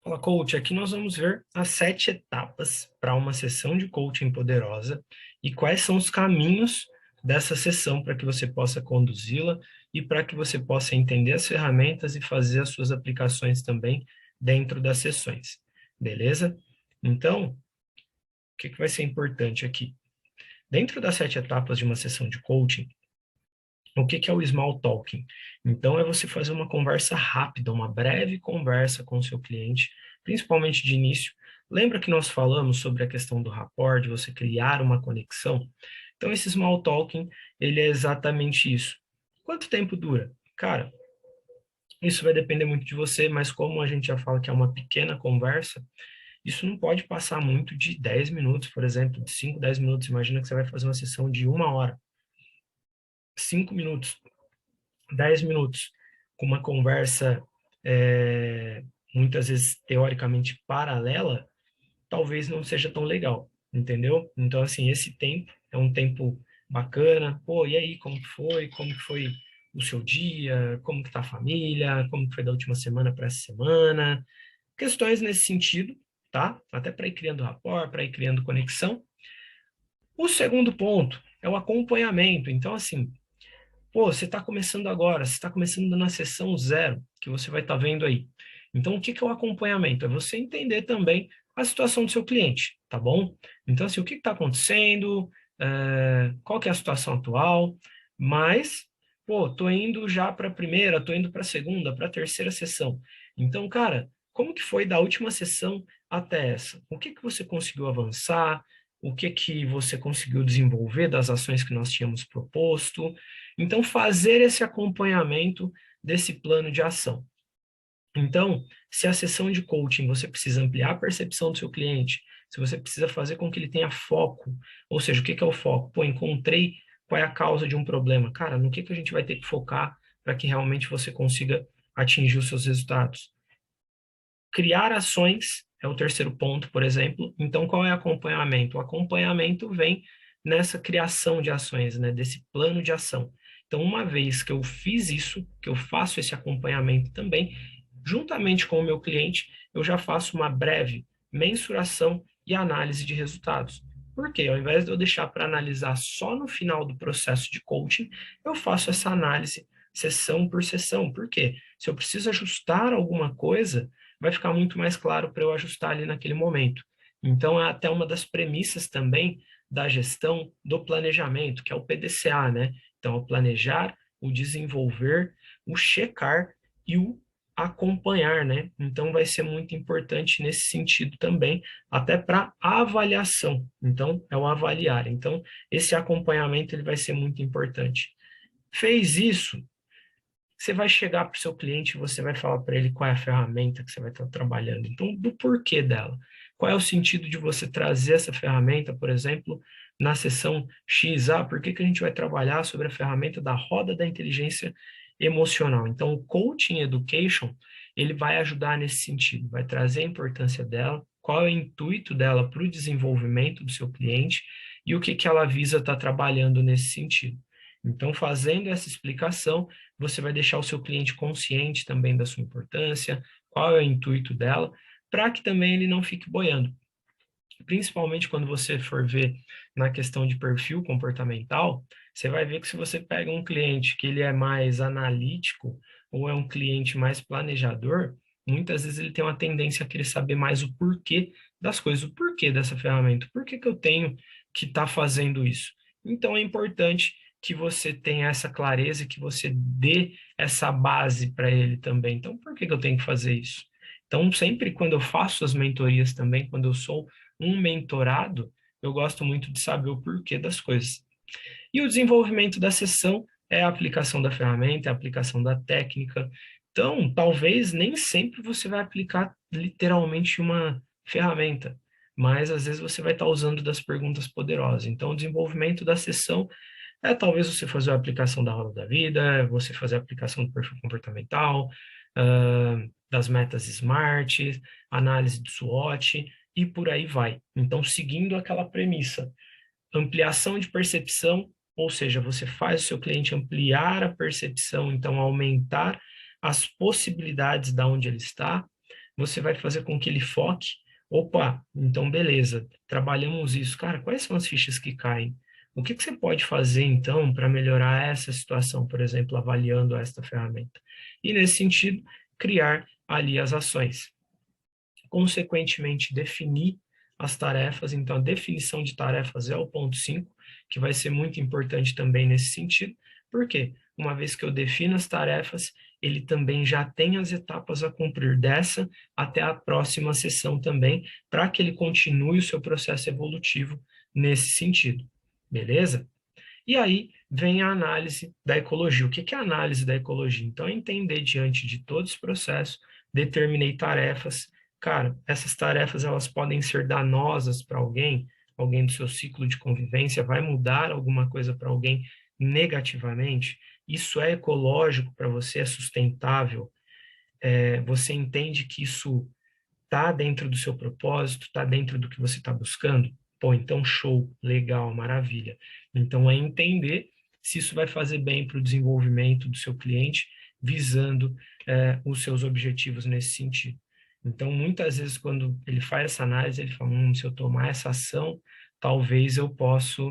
Fala, coach. Aqui nós vamos ver as 7 etapas para uma sessão de coaching poderosa e quais são os caminhos dessa sessão para que você possa conduzi-la e para que você possa entender as ferramentas e fazer as suas aplicações também dentro das sessões. Beleza? Então, o que vai ser importante aqui? Dentro das 7 etapas de uma sessão de coaching, o que é o small talking? Então, é você fazer uma conversa rápida, uma breve conversa com o seu cliente, principalmente de início. Lembra que nós falamos sobre a questão do rapport, de você criar uma conexão? Então, esse small talking, ele é exatamente isso. Quanto tempo dura? Cara, isso vai depender muito de você, mas como a gente já fala que é uma pequena conversa, isso não pode passar muito de 10 minutos, por exemplo, de 5, 10 minutos. Imagina que você vai fazer uma sessão de 1 hora, 5 minutos. 10 minutos com uma conversa muitas vezes teoricamente paralela, talvez não seja tão legal, entendeu? Então, assim, esse tempo é um tempo bacana. Pô, e aí, como que foi? Como que foi o seu dia? Como que tá a família? Como que foi da última semana para essa semana? Questões nesse sentido, tá? Até para ir criando rapport, para ir criando conexão. O segundo ponto é o acompanhamento. Então, assim, pô, você está começando agora, você está começando na sessão zero, que você vai estar vendo aí. Então, o que é o acompanhamento? É você entender também a situação do seu cliente, tá bom? Então, assim, o que está acontecendo, qual que é a situação atual, mas, pô, tô indo já para a primeira, tô indo para a segunda, para a terceira sessão. Então, cara, como que foi da última sessão até essa? O que você conseguiu avançar? O que você conseguiu desenvolver das ações que nós tínhamos proposto? Então, fazer esse acompanhamento desse plano de ação. Então, se a sessão de coaching você precisa ampliar a percepção do seu cliente, se você precisa fazer com que ele tenha foco, ou seja, o que é o foco? Pô, encontrei qual é a causa de um problema. Cara, no que a gente vai ter que focar para que realmente você consiga atingir os seus resultados? Criar ações é o terceiro ponto, por exemplo. Então, qual é o acompanhamento? O acompanhamento vem nessa criação de ações, né, desse plano de ação. Então, uma vez que eu fiz isso, que eu faço esse acompanhamento também, juntamente com o meu cliente, eu já faço uma breve mensuração e análise de resultados. Por quê? Ao invés de eu deixar para analisar só no final do processo de coaching, eu faço essa análise sessão por sessão. Por quê? Se eu preciso ajustar alguma coisa, vai ficar muito mais claro para eu ajustar ali naquele momento. Então, é até uma das premissas também da gestão do planejamento, que é o PDCA, né? Então, o planejar, o desenvolver, o checar e o acompanhar, né? Então, vai ser muito importante nesse sentido também, até para avaliação. Então, é o avaliar. Então, esse acompanhamento ele vai ser muito importante. Fez isso, você vai chegar para o seu cliente e você vai falar para ele qual é a ferramenta que você vai estar trabalhando. Então, do porquê dela. Qual é o sentido de você trazer essa ferramenta, por exemplo, na sessão X? Ah, por que a gente vai trabalhar sobre a ferramenta da roda da inteligência emocional? Então, o Coaching Education, ele vai ajudar nesse sentido, vai trazer a importância dela, qual é o intuito dela para o desenvolvimento do seu cliente e o que ela visa estar trabalhando nesse sentido. Então, fazendo essa explicação, você vai deixar o seu cliente consciente também da sua importância, qual é o intuito dela, para que também ele não fique boiando. Principalmente quando você for ver na questão de perfil comportamental, você vai ver que se você pega um cliente que ele é mais analítico ou é um cliente mais planejador, muitas vezes ele tem uma tendência a querer saber mais o porquê das coisas, o porquê dessa ferramenta, por que eu tenho que estar fazendo isso. Então é importante que você tenha essa clareza, que você dê essa base para ele também. Então, por que eu tenho que fazer isso? Então, sempre quando eu faço as mentorias também, quando eu sou um mentorado, eu gosto muito de saber o porquê das coisas. E o desenvolvimento da sessão é a aplicação da ferramenta, é a aplicação da técnica. Então, talvez nem sempre você vai aplicar literalmente uma ferramenta, mas às vezes você vai estar usando das perguntas poderosas. Então, o desenvolvimento da sessão é talvez você fazer a aplicação da roda da vida, é você fazer a aplicação do perfil comportamental, das metas SMART, análise do SWOT e por aí vai. Então, seguindo aquela premissa, ampliação de percepção, ou seja, você faz o seu cliente ampliar a percepção, então aumentar as possibilidades da onde ele está, você vai fazer com que ele foque. Opa, então beleza, trabalhamos isso. Cara, quais são as fichas que caem? O que que você pode fazer, então, para melhorar essa situação, por exemplo, avaliando esta ferramenta? E, nesse sentido, criar ali as ações. Consequentemente, definir as tarefas. Então, a definição de tarefas é o ponto 5, que vai ser muito importante também nesse sentido. Por quê? Uma vez que eu defino as tarefas, ele também já tem as etapas a cumprir dessa até a próxima sessão também, para que ele continue o seu processo evolutivo nesse sentido. Beleza? E aí vem a análise da ecologia. O que é a análise da ecologia? Então, é entender diante de todo esse processo, determinei tarefas. Cara, essas tarefas elas podem ser danosas para alguém, alguém do seu ciclo de convivência, vai mudar alguma coisa para alguém negativamente. Isso é ecológico para você, é sustentável. Você entende que isso está dentro do seu propósito, está dentro do que você está buscando? Pô, então show, legal, maravilha. Então é entender se isso vai fazer bem para o desenvolvimento do seu cliente, visando os seus objetivos nesse sentido. Então, muitas vezes, quando ele faz essa análise, ele fala, se eu tomar essa ação, talvez eu possa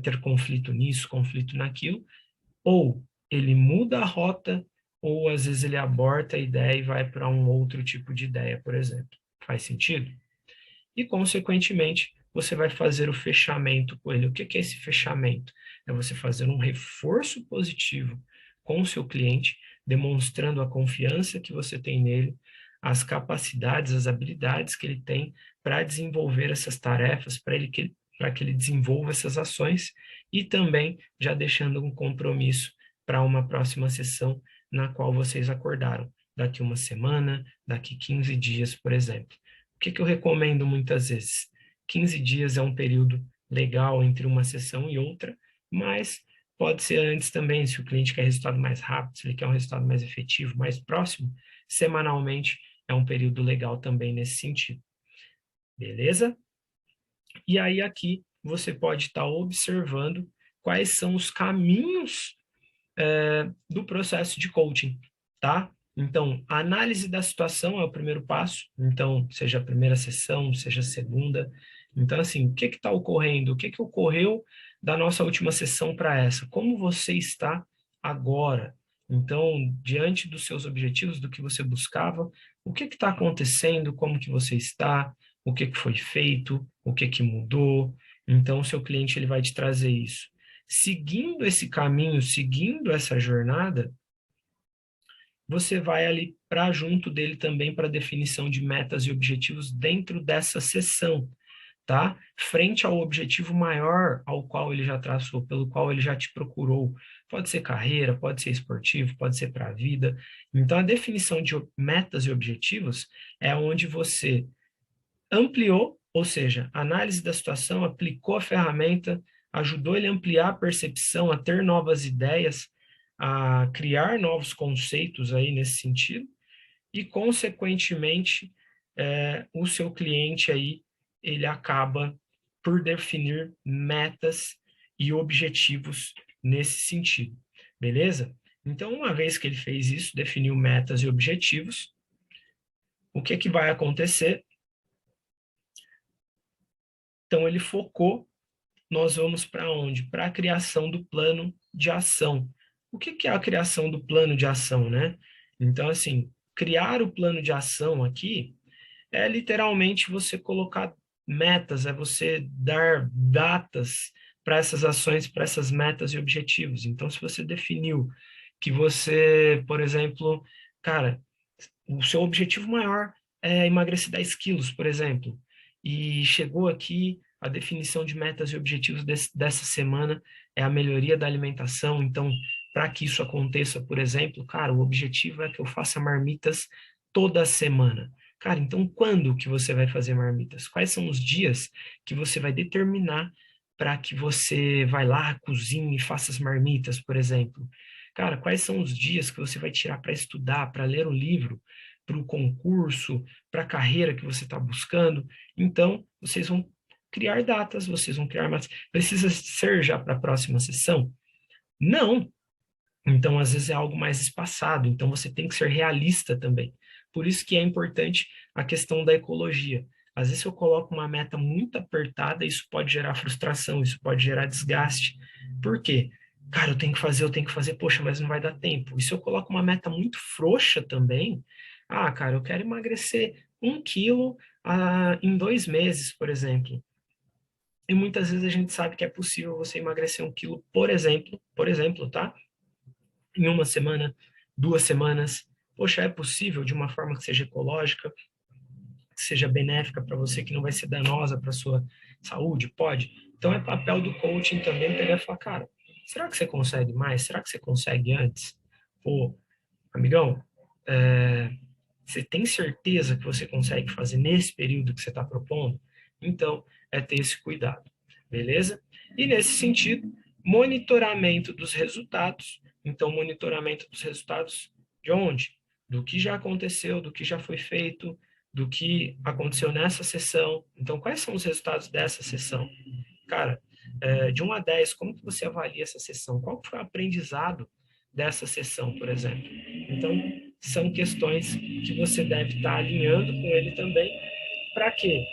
ter conflito nisso, conflito naquilo, ou ele muda a rota, ou às vezes ele aborta a ideia e vai para um outro tipo de ideia, por exemplo. Faz sentido? E, consequentemente, você vai fazer o fechamento com ele. O que é esse fechamento? É você fazer um reforço positivo com o seu cliente, demonstrando a confiança que você tem nele, as capacidades, as habilidades que ele tem para desenvolver essas tarefas, para que ele desenvolva essas ações e também já deixando um compromisso para uma próxima sessão na qual vocês acordaram, daqui uma semana, daqui 15 dias, por exemplo. O que eu recomendo muitas vezes? 15 dias é um período legal entre uma sessão e outra, mas pode ser antes também, se o cliente quer resultado mais rápido, se ele quer um resultado mais efetivo, mais próximo, semanalmente é um período legal também nesse sentido. Beleza? E aí aqui você pode estar observando quais são os caminhos do processo de coaching, tá? Então, a análise da situação é o primeiro passo. Então, seja a primeira sessão, seja a segunda. Então, assim, o que está ocorrendo? O que ocorreu da nossa última sessão para essa? Como você está agora? Então, diante dos seus objetivos, do que você buscava, o que está acontecendo? Como que você está? O que foi feito? O que mudou? Então, o seu cliente ele vai te trazer isso. Seguindo esse caminho, seguindo essa jornada, você vai ali para junto dele também para definição de metas e objetivos dentro dessa sessão, tá? Frente ao objetivo maior ao qual ele já traçou, pelo qual ele já te procurou. Pode ser carreira, pode ser esportivo, pode ser para a vida. Então, a definição de metas e objetivos é onde você ampliou, ou seja, análise da situação, aplicou a ferramenta, ajudou ele a ampliar a percepção, a ter novas ideias, a criar novos conceitos aí nesse sentido, e, consequentemente, o seu cliente aí, ele acaba por definir metas e objetivos nesse sentido, beleza? Então, uma vez que ele fez isso, definiu metas e objetivos, o que vai acontecer? Então, ele focou, nós vamos para onde? Para a criação do plano de ação. O que é a criação do plano de ação, né? Então, assim, criar o plano de ação aqui é literalmente você colocar metas, é você dar datas para essas ações, para essas metas e objetivos. Então, se você definiu que você, por exemplo, cara, o seu objetivo maior é emagrecer 10 quilos, por exemplo, e chegou aqui a definição de metas e objetivos dessa semana é a melhoria da alimentação. Então, para que isso aconteça, por exemplo, cara, o objetivo é que eu faça marmitas toda semana. Cara, então quando que você vai fazer marmitas? Quais são os dias que você vai determinar para que você vai lá, cozinhe e faça as marmitas, por exemplo? Cara, quais são os dias que você vai tirar para estudar, para ler o livro, para o concurso, para a carreira que você está buscando? Então, vocês vão criar datas, vocês vão criar mais. Precisa ser já para a próxima sessão? Não. Então, às vezes é algo mais espaçado. Então, você tem que ser realista também. Por isso que é importante a questão da ecologia. Às vezes, se eu coloco uma meta muito apertada, isso pode gerar frustração, isso pode gerar desgaste. Por quê? Cara, eu tenho que fazer, poxa, mas não vai dar tempo. E se eu coloco uma meta muito frouxa também, cara, eu quero emagrecer 1 quilo em 2 meses, por exemplo. E muitas vezes a gente sabe que é possível você emagrecer 1 quilo, por exemplo, tá? Em uma semana, 2 semanas. Poxa, é possível de uma forma que seja ecológica, que seja benéfica para você, que não vai ser danosa para sua saúde? Pode. Então é papel do coaching também pegar e falar, cara, será que você consegue mais? Será que você consegue antes? Pô, amigão, você tem certeza que você consegue fazer nesse período que você está propondo? Então, é ter esse cuidado, beleza? E nesse sentido, monitoramento dos resultados. Então, monitoramento dos resultados de onde? Do que já aconteceu, do que já foi feito, do que aconteceu nessa sessão. Então, quais são os resultados dessa sessão? Cara, de 1 a 10, como que você avalia essa sessão? Qual foi o aprendizado dessa sessão, por exemplo? Então, são questões que você deve estar alinhando com ele também. Para quê?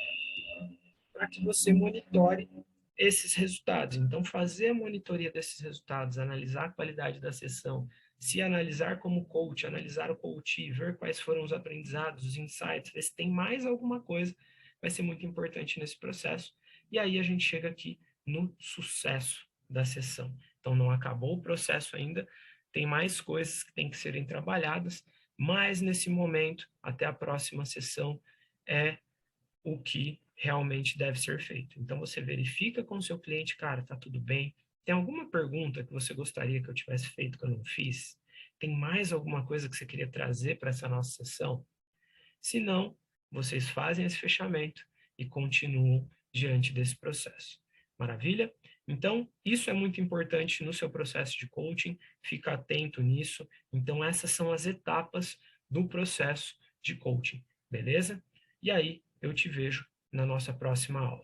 Para que você monitore esses resultados. Então, fazer a monitoria desses resultados, analisar a qualidade da sessão, se analisar como coach, analisar o coach, ver quais foram os aprendizados, os insights, ver se tem mais alguma coisa, vai ser muito importante nesse processo. E aí a gente chega aqui no sucesso da sessão. Então, não acabou o processo ainda, tem mais coisas que têm que serem trabalhadas, mas nesse momento, até a próxima sessão, é o que realmente deve ser feito. Então você verifica com o seu cliente, cara, tá tudo bem? Tem alguma pergunta que você gostaria que eu tivesse feito que eu não fiz? Tem mais alguma coisa que você queria trazer para essa nossa sessão? Se não, vocês fazem esse fechamento e continuam diante desse processo. Maravilha? Então, isso é muito importante no seu processo de coaching, fica atento nisso. Então, essas são as etapas do processo de coaching, beleza? E aí, eu te vejo na nossa próxima aula.